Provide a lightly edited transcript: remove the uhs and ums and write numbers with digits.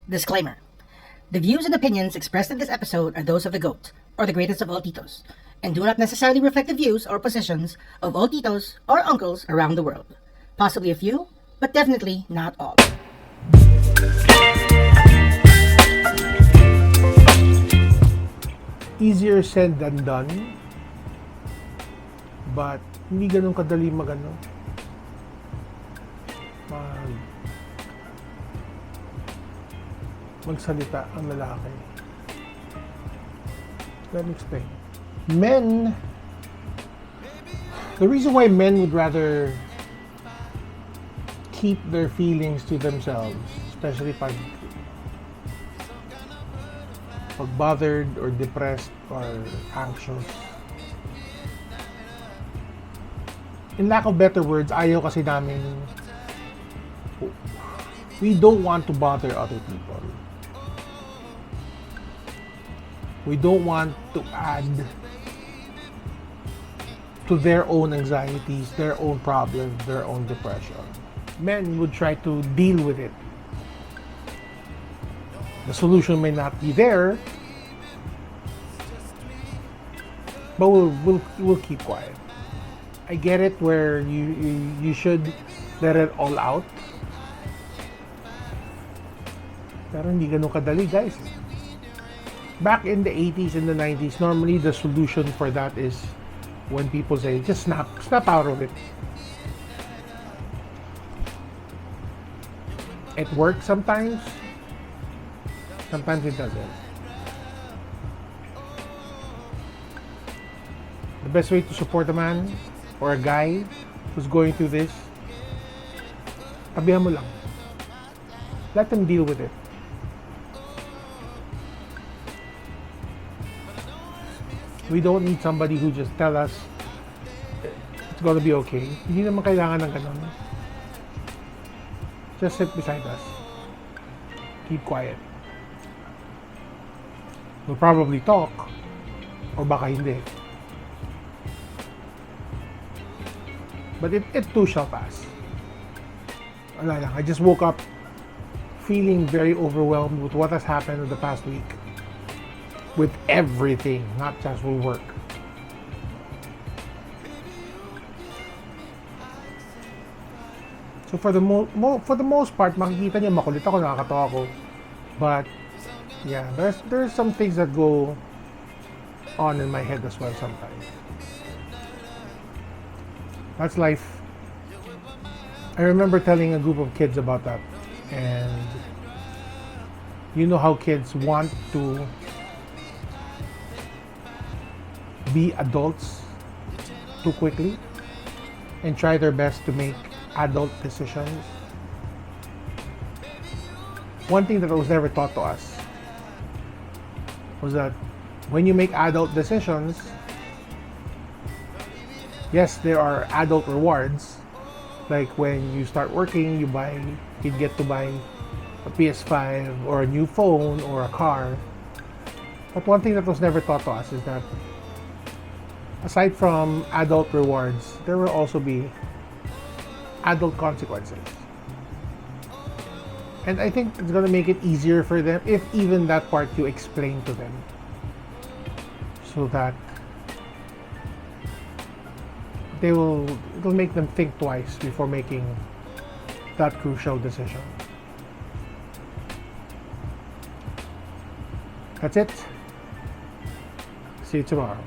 Disclaimer. The views and opinions expressed in this episode are those of the GOAT, or the greatest of all titos, and do not necessarily reflect the views or positions of all titos or uncles around the world. Possibly a few, but definitely not all. Easier said than done, but hindi ganun kadali magsalita ang lalaki. Let me explain. The reason why men would rather keep their feelings to themselves, especially pag bothered or depressed or anxious. In lack of better words, ayaw kasi namin, we don't want to bother other people. We don't want to add to their own anxieties, their own problems, their own depression. Men would try to deal with it. The solution may not be there, but we'll keep quiet. I get it where you should let it all out. Pero hindi ganun kadali, guys. Back in the 80s and the 90s, normally the solution for that is when people say, just snap out of it. It works sometimes it doesn't. The best way to support a man or a guy who's going through this, tabihan mo lang. Let them deal with it. We don't need somebody who just tell us it's gonna be okay. Hindi naman kailangan ng ganun. Just sit beside us. Keep quiet. We'll probably talk, or baka hindi. But it too shall pass. Wala lang. I just woke up feeling very overwhelmed with what has happened in the past week. With everything, not just with work. So for the most part, makikita niyo makulit ako, nakakatawa ako. But yeah, there's some things that go on in my head as well sometimes. That's life. I remember telling a group of kids about that, and you know how kids want to be adults too quickly and try their best to make adult decisions. One thing that was never taught to us was that when you make adult decisions, yes, there are adult rewards. Like when you start working, you get to buy a PS5 or a new phone or a car. But one thing that was never taught to us is that aside from adult rewards, there will also be adult consequences. And I think it's gonna make it easier for them if even that part you explain to them, so that it'll make them think twice before making that crucial decision. That's it. See you tomorrow.